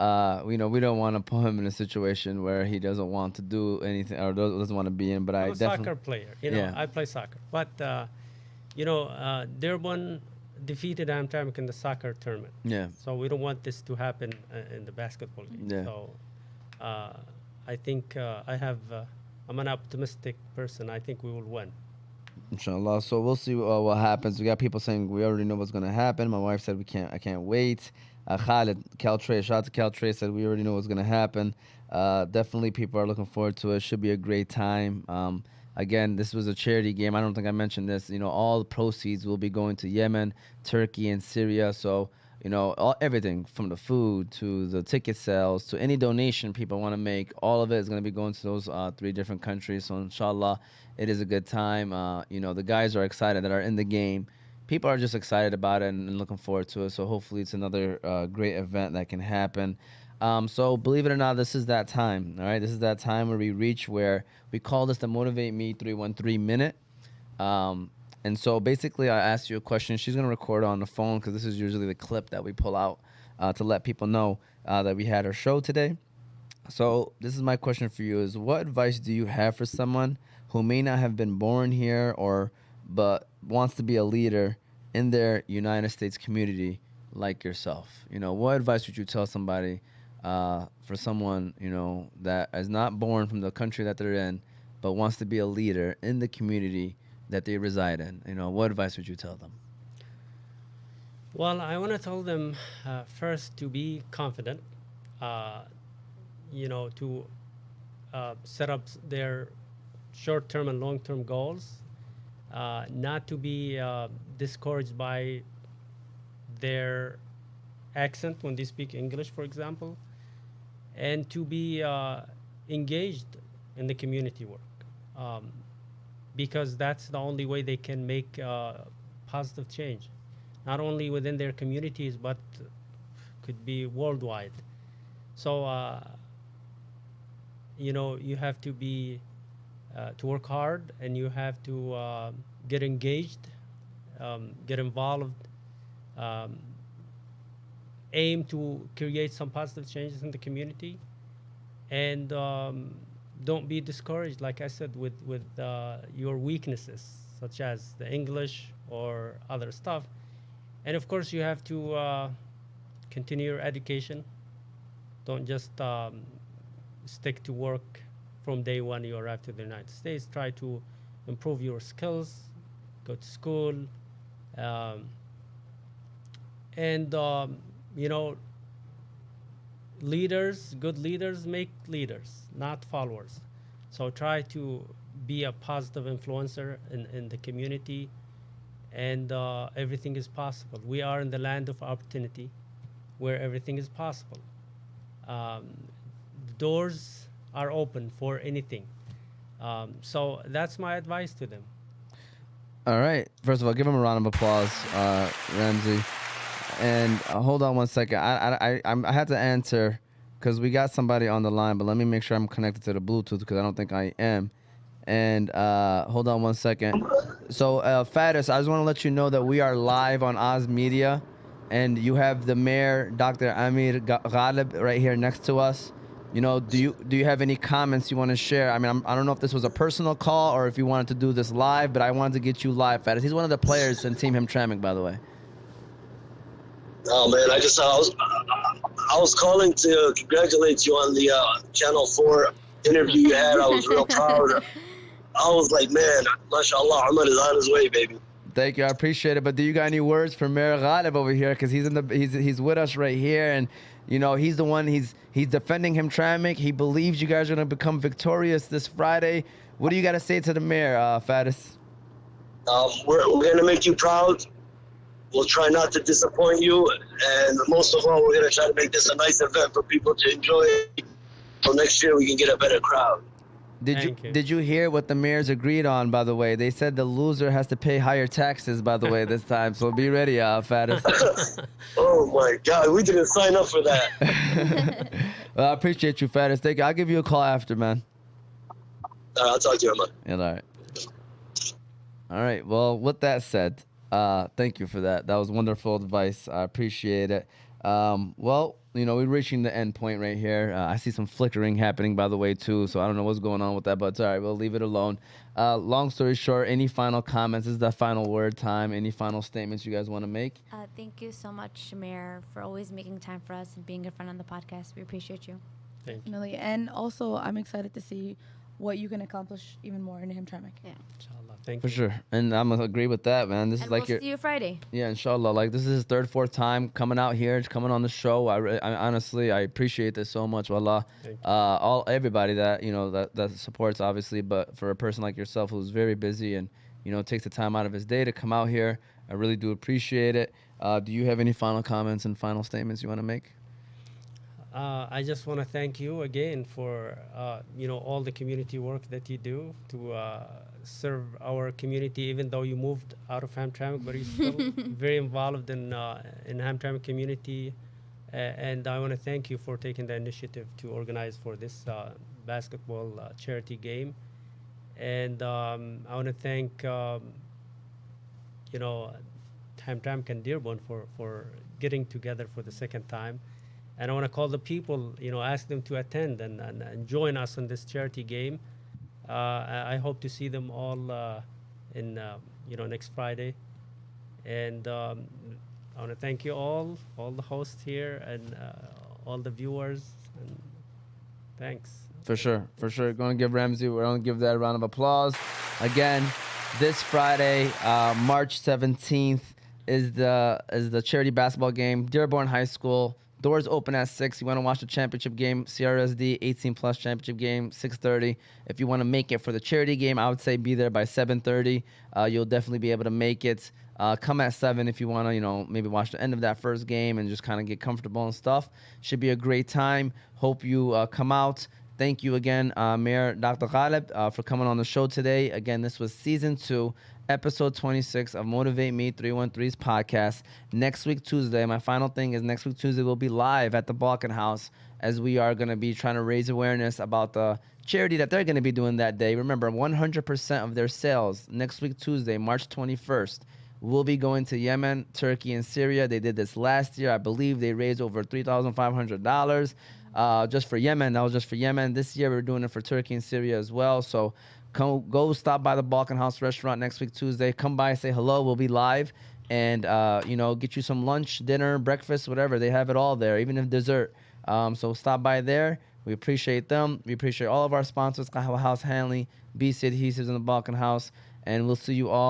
We don't want to put him in a situation where he doesn't want to do anything or doesn't want to be in. But I I'm a definitely soccer player. Yeah. I play soccer. But Dearborn defeated Hamtramck in the soccer tournament. yeah. So we don't want this to happen in the basketball game. Yeah. So I think I'm an optimistic person. I think we will win. Inshallah. So we'll see what happens. We got people saying we already know what's going to happen. My wife said I can't wait. Khalid, Caltrey, shout out to Caltrey, said we already know what's going to happen. Definitely people are looking forward to it. Should be a great time. Again, this was a charity game. I don't think I mentioned this. All the proceeds will be going to Yemen, Turkey, and Syria. So, everything from the food to the ticket sales to any donation people want to make, all of it is going to be going to those 3 different countries. So, inshallah, it is a good time. The guys are excited that are in the game. People are just excited about it and looking forward to it. So, hopefully, it's another great event that can happen. So, believe it or not, this is that time. All right, this is that time where we call this the Motivate Me 313 minute. And so basically, I asked you a question. She's going to record on the phone because this is usually the clip that we pull out to let people know that we had our show today. So this is my question for you is what advice do you have for someone who may not have been born here but wants to be a leader in their United States community like yourself? What advice would you tell somebody for someone, that is not born from the country that they're in but wants to be a leader in the community that they reside in? What advice would you tell them? Well, I want to tell them first to be confident, to set up their short-term and long-term goals, not to be discouraged by their accent when they speak English, for example, and to be engaged in the community work. Because that's the only way they can make positive change, not only within their communities, but could be worldwide. So, you have to be, to work hard, and you have to get engaged, get involved, aim to create some positive changes in the community, and don't be discouraged, like I said, with your weaknesses, such as the English or other stuff. And of course, you have to continue your education. Don't just stick to work from day one you arrive to the United States. Try to improve your skills, go to school, and good leaders make leaders, not followers. So try to be a positive influencer in the community, and everything is possible. We are in the land of opportunity where everything is possible. The doors are open for anything. So that's my advice to them. All right. First of all, give him a round of applause, Ramsey. And hold on one second. I had to answer because we got somebody on the line, but let me make sure I'm connected to the Bluetooth because I don't think I am. And hold on one second. So, Fatis, I just want to let you know that we are live on Oz Media, and you have the mayor, Dr. Amer Ghalib, right here next to us. Do you have any comments you want to share? I mean, I don't know if this was a personal call or if you wanted to do this live, but I wanted to get you live, Fatis. He's one of the players in Team Hamtramck, by the way. Oh man, I was calling to congratulate you on the Channel 4 interview you had. I was real proud. I was like, man, mashallah, Ahmed is on his way, baby. Thank you, I appreciate it. But do you got any words for Amer Ghalib over here? Because he's with us right here, and he's the one. He's defending Hamtramck. He believes you guys are gonna become victorious this Friday. What do you got to say to the mayor, Fatis? We're gonna make you proud. We'll try not to disappoint you, and most of all, we're going to try to make this a nice event for people to enjoy. So next year we can get a better crowd. Thank you. Did you hear what the mayors agreed on, by the way? They said the loser has to pay higher taxes, by the way, this time. So be ready, Fatis. Oh my God, we didn't sign up for that. Well, I appreciate you, Fatis. Thank you. I'll give you a call after, man. I'll talk to you, man. Yeah, all right. All right. Well, with that said, thank you for that. That was wonderful advice. I appreciate it. Well, you know, we're reaching the end point right here. I see some flickering happening, by the way, too. So I don't know what's going on with that, but it's all right. We'll leave it alone. Long story short, any final comments? This is the final word time. Any final statements you guys want to make? Thank you so much, Mayor, for always making time for us and being a friend on the podcast. We appreciate you. Thank you. Definitely. And also, I'm excited to see what you can accomplish even more in Hamtramck. Yeah. Inshallah. Thank For you. sure. And I'm going to agree with that, man. This And is like we'll see you Friday. Yeah, inshallah. Like, this is his third, fourth time coming out here, coming on the show. I honestly, I appreciate this so much. Wallah. Thank you. Everybody that, you know, that supports, obviously. But for a person like yourself who's very busy and, you know, takes the time out of his day to come out here, I really do appreciate it. Do you have any final comments and final statements you want to make? I just want to thank you again for you know, all the community work that you do to serve our community. Even though you moved out of Hamtramck, but you're still very involved in Hamtramck community. And I want to thank you for taking the initiative to organize for this basketball charity game. And I want to thank you know, Hamtramck and Dearborn for getting together for the second time. And I want to call the people, you know, ask them to attend and join us in this charity game. I hope to see them all in, you know, next Friday. And I want to thank you all the hosts here and all the viewers. And thanks. For sure. Going to give Ramsey, we're going to give that a round of applause. Again, this Friday, March 17th, is the charity basketball game, Dearborn High School. Doors open at 6. You want to watch the championship game, CRSD 18-plus championship game, 6:30. If you want to make it for the charity game, I would say be there by 7:30. You'll definitely be able to make it. Come at 7 if you want to, you know, maybe watch the end of that first game and just kind of get comfortable and stuff. Should be a great time. Hope you come out. Thank you again, Mayor Dr. Ghalib, for coming on the show today. Again, this was Season 2. Episode 26 of Motivate Me 313's podcast. Next week, Tuesday, my final thing is next week, Tuesday, we'll be live at the Balkan House as we are going to be trying to raise awareness about the charity that they're going to be doing that day. Remember, 100% of their sales next week, Tuesday, March 21st, will be going to Yemen, Turkey, and Syria. They did this last year. I believe they raised over $3,500 just for Yemen. That was just for Yemen. This year, we're doing it for Turkey and Syria as well. So go stop by the Balkan House restaurant next week, Tuesday. Come by, say hello. We'll be live. And, you know, get you some lunch, dinner, breakfast, whatever. They have it all there, even if dessert. So stop by there. We appreciate them. We appreciate all of our sponsors, Qahwa House Hanley, BC Adhesives in the Balkan House. And we'll see you all